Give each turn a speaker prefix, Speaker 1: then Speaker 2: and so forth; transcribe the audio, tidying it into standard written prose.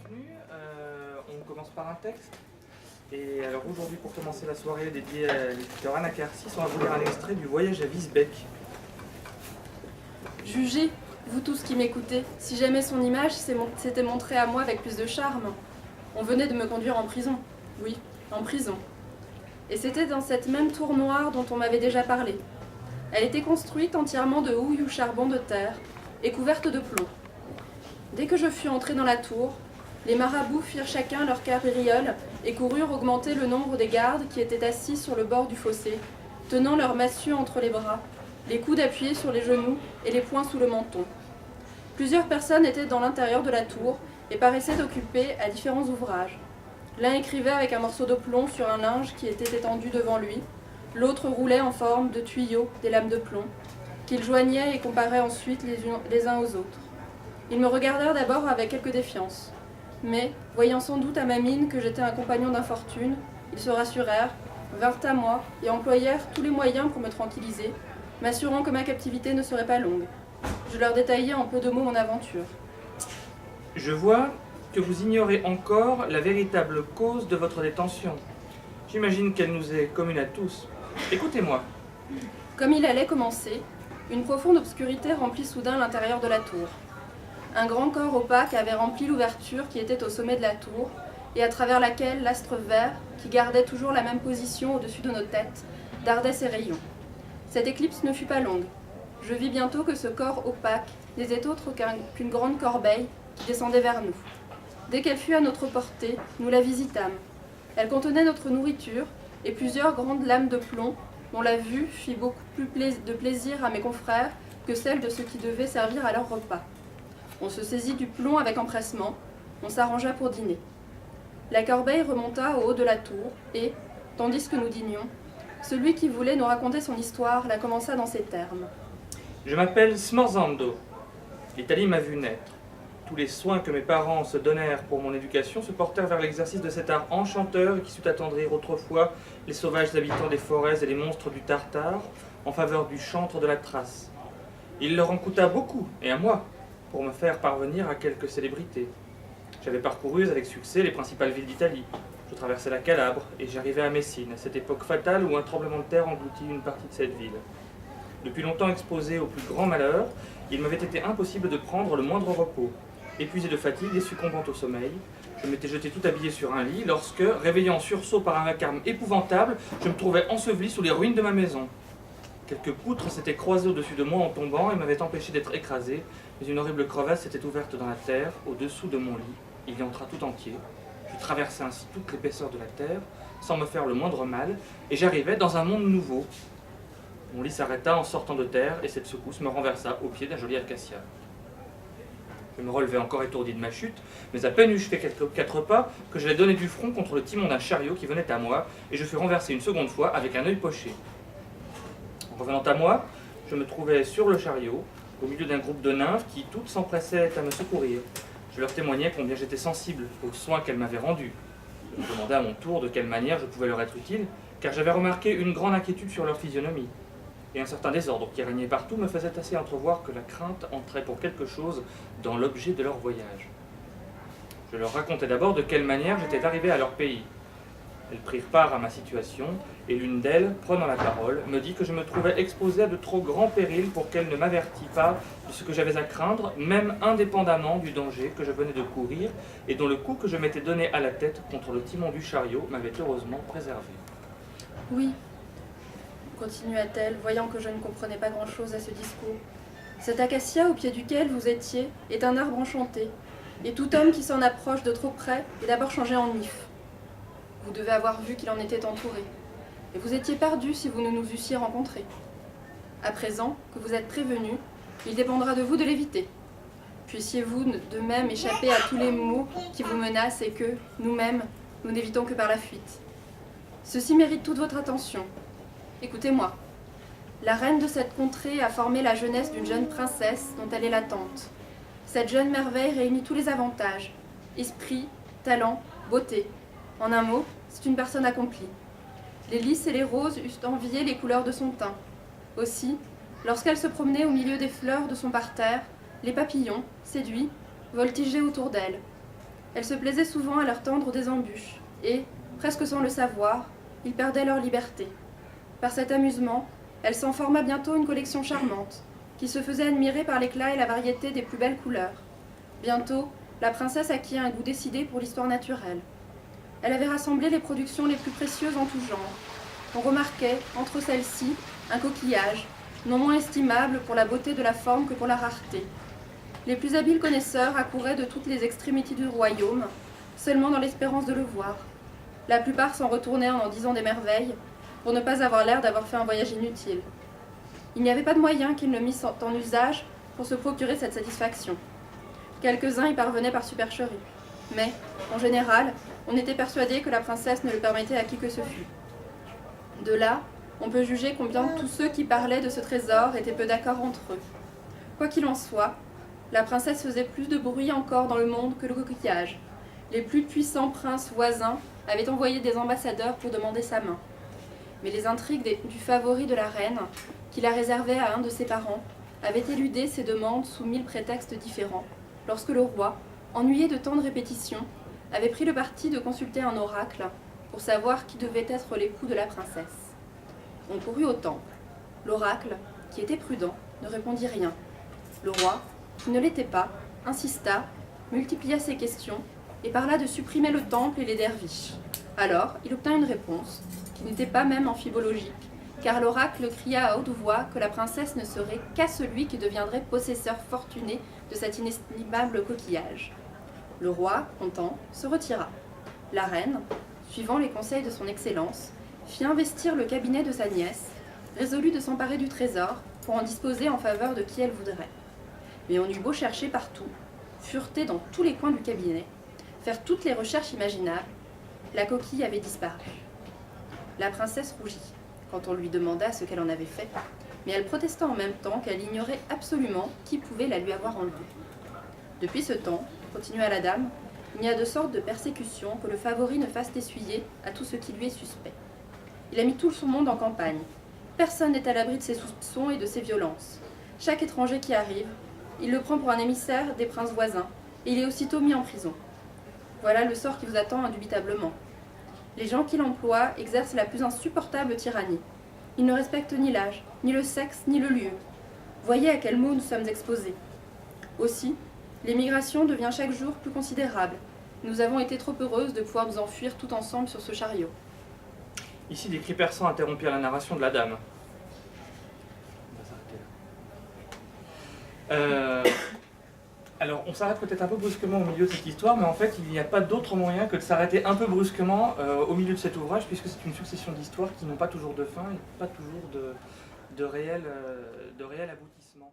Speaker 1: bienvenue. On commence par un texte. Et alors aujourd'hui, pour commencer la soirée dédiée à l'éditeur Anna Karcis, on va vous lire un extrait du Voyage à Visbeck.
Speaker 2: Jugez, vous tous qui m'écoutez, si jamais son image s'était montrée à moi avec plus de charme. On venait de me conduire en prison. Oui, en prison. Et c'était dans cette même tour noire dont on m'avait déjà parlé. Elle était construite entièrement de houille ou charbon de terre et couverte de plomb. Dès que je fus entré dans la tour, les marabouts firent chacun leur cabriole et coururent augmenter le nombre des gardes qui étaient assis sur le bord du fossé, tenant leurs massues entre les bras, les coudes appuyés sur les genoux et les poings sous le menton. Plusieurs personnes étaient dans l'intérieur de la tour et paraissaient occupées à différents ouvrages. L'un écrivait avec un morceau de plomb sur un linge qui était étendu devant lui, l'autre roulait en forme de tuyaux des lames de plomb, qu'il joignait et comparait ensuite les uns aux autres. Ils me regardèrent d'abord avec quelque défiance, mais, voyant sans doute à ma mine que j'étais un compagnon d'infortune, ils se rassurèrent, vinrent à moi et employèrent tous les moyens pour me tranquilliser, m'assurant que ma captivité ne serait pas longue. Je leur détaillai en peu de mots mon aventure.
Speaker 1: Je vois que vous ignorez encore la véritable cause de votre détention. J'imagine qu'elle nous est commune à tous. Écoutez-moi.
Speaker 2: Comme il allait commencer, une profonde obscurité remplit soudain l'intérieur de la tour. Un grand corps opaque avait rempli l'ouverture qui était au sommet de la tour, et à travers laquelle l'astre vert, qui gardait toujours la même position au-dessus de nos têtes, dardait ses rayons. Cette éclipse ne fut pas longue. Je vis bientôt que ce corps opaque n'était autre qu'une grande corbeille qui descendait vers nous. Dès qu'elle fut à notre portée, nous la visitâmes. Elle contenait notre nourriture et plusieurs grandes lames de plomb dont la vue fit beaucoup plus de plaisir à mes confrères que celle de ceux qui devaient servir à leur repas. On se saisit du plomb avec empressement, on s'arrangea pour dîner. La corbeille remonta au haut de la tour et, tandis que nous dînions, celui qui voulait nous raconter son histoire la commença dans ces termes.
Speaker 1: Je m'appelle Smorzando. L'Italie m'a vu naître. Tous les soins que mes parents se donnèrent pour mon éducation se portèrent vers l'exercice de cet art enchanteur qui sut attendrir autrefois les sauvages habitants des forêts et les monstres du Tartare en faveur du chantre de la Thrace. Il leur en coûta beaucoup, et à moi, pour me faire parvenir à quelques célébrités. J'avais parcouru avec succès les principales villes d'Italie. Je traversai la Calabre et j'arrivai à Messine, à cette époque fatale où un tremblement de terre engloutit une partie de cette ville. Depuis longtemps exposé au plus grand malheur, il m'avait été impossible de prendre le moindre repos. Épuisé de fatigue et succombant au sommeil, je m'étais jeté tout habillé sur un lit lorsque, réveillé en sursaut par un vacarme épouvantable, je me trouvais enseveli sous les ruines de ma maison. Quelques poutres s'étaient croisées au-dessus de moi en tombant et m'avaient empêché d'être écrasé, mais une horrible crevasse s'était ouverte dans la terre, au-dessous de mon lit. Il y entra tout entier. Je traversai ainsi toute l'épaisseur de la terre, sans me faire le moindre mal, et j'arrivai dans un monde nouveau. Mon lit s'arrêta en sortant de terre, et cette secousse me renversa au pied d'un joli acacia. Je me relevai encore étourdi de ma chute, mais à peine eus-je fait quatre pas que je l'ai donné du front contre le timon d'un chariot qui venait à moi, et je fus renversé une seconde fois avec un œil poché. En revenant à moi, je me trouvais sur le chariot, au milieu d'un groupe de nymphes qui toutes s'empressaient à me secourir. Je leur témoignais combien j'étais sensible aux soins qu'elles m'avaient rendus. Je me demandais à mon tour de quelle manière je pouvais leur être utile, car j'avais remarqué une grande inquiétude sur leur physionomie. Et un certain désordre qui régnait partout me faisait assez entrevoir que la crainte entrait pour quelque chose dans l'objet de leur voyage. Je leur racontai d'abord de quelle manière j'étais arrivé à leur pays. Elles prirent part à ma situation, et l'une d'elles, prenant la parole, me dit que je me trouvais exposé à de trop grands périls pour qu'elle ne m'avertît pas de ce que j'avais à craindre, même indépendamment du danger que je venais de courir, et dont le coup que je m'étais donné à la tête contre le timon du chariot m'avait heureusement préservé.
Speaker 2: Oui, continua-t-elle, voyant que je ne comprenais pas grand-chose à ce discours. Cet acacia au pied duquel vous étiez est un arbre enchanté, et tout homme qui s'en approche de trop près est d'abord changé en if. Vous devez avoir vu qu'il en était entouré, et vous étiez perdu si vous ne nous eussiez rencontrés. À présent que vous êtes prévenu, il dépendra de vous de l'éviter. Puissiez-vous de même échapper à tous les maux qui vous menacent et que, nous-mêmes, nous n'évitons que par la fuite. Ceci mérite toute votre attention. Écoutez-moi. La reine de cette contrée a formé la jeunesse d'une jeune princesse dont elle est la tante. Cette jeune merveille réunit tous les avantages, esprit, talent, beauté. En un mot, c'est une personne accomplie. Les lys et les roses eussent envié les couleurs de son teint. Aussi, lorsqu'elle se promenait au milieu des fleurs de son parterre, les papillons, séduits, voltigeaient autour d'elle. Elle se plaisait souvent à leur tendre des embûches, et, presque sans le savoir, ils perdaient leur liberté. Par cet amusement, elle s'en forma bientôt une collection charmante, qui se faisait admirer par l'éclat et la variété des plus belles couleurs. Bientôt, la princesse acquit un goût décidé pour l'histoire naturelle. Elle avait rassemblé les productions les plus précieuses en tout genre. On remarquait, entre celles-ci, un coquillage, non moins estimable pour la beauté de la forme que pour la rareté. Les plus habiles connaisseurs accouraient de toutes les extrémités du royaume, seulement dans l'espérance de le voir. La plupart s'en retournaient en disant des merveilles, pour ne pas avoir l'air d'avoir fait un voyage inutile. Il n'y avait pas de moyen qu'ils ne missent en usage pour se procurer cette satisfaction. Quelques-uns y parvenaient par supercherie, mais, en général, on était persuadé que la princesse ne le permettait à qui que ce fût. De là, on peut juger combien tous ceux qui parlaient de ce trésor étaient peu d'accord entre eux. Quoi qu'il en soit, la princesse faisait plus de bruit encore dans le monde que le coquillage. Les plus puissants princes voisins avaient envoyé des ambassadeurs pour demander sa main. Mais les intrigues du favori de la reine, qui la réservait à un de ses parents, avaient éludé ces demandes sous 1000 prétextes différents, lorsque le roi, ennuyé de tant de répétitions, avait pris le parti de consulter un oracle pour savoir qui devait être l'époux de la princesse. On courut au temple. L'oracle, qui était prudent, ne répondit rien. Le roi, qui ne l'était pas, insista, multiplia ses questions et parla de supprimer le temple et les derviches. Alors, il obtint une réponse, qui n'était pas même amphibologique, car l'oracle cria à haute voix que la princesse ne serait qu'à celui qui deviendrait possesseur fortuné de cet inestimable coquillage. Le roi, content, se retira. La reine, suivant les conseils de son excellence, fit investir le cabinet de sa nièce, résolue de s'emparer du trésor pour en disposer en faveur de qui elle voudrait. Mais on eut beau chercher partout, fureter dans tous les coins du cabinet, faire toutes les recherches imaginables, la coquille avait disparu. La princesse rougit quand on lui demanda ce qu'elle en avait fait, mais elle protesta en même temps qu'elle ignorait absolument qui pouvait la lui avoir enlevée. Depuis ce temps, continua la dame, il y a de sortes de persécutions que le favori ne fasse essuyer à tout ce qui lui est suspect. Il a mis tout son monde en campagne. Personne n'est à l'abri de ses soupçons et de ses violences. Chaque étranger qui arrive, il le prend pour un émissaire des princes voisins, et il est aussitôt mis en prison. Voilà le sort qui vous attend indubitablement. Les gens qui l'emploient exercent la plus insupportable tyrannie. Ils ne respectent ni l'âge, ni le sexe, ni le lieu. Voyez à quels maux nous sommes exposés. Aussi, l'émigration devient chaque jour plus considérable. Nous avons été trop heureuses de pouvoir nous enfuir tout ensemble sur ce chariot.
Speaker 1: Ici, des cris perçants interrompirent la narration de la dame. On va s'arrêter là. Alors, on s'arrête peut-être un peu brusquement au milieu de cette histoire, mais en fait, il n'y a pas d'autre moyen que de s'arrêter un peu brusquement au milieu de cet ouvrage, puisque c'est une succession d'histoires qui n'ont pas toujours de fin et pas toujours de réel aboutissement.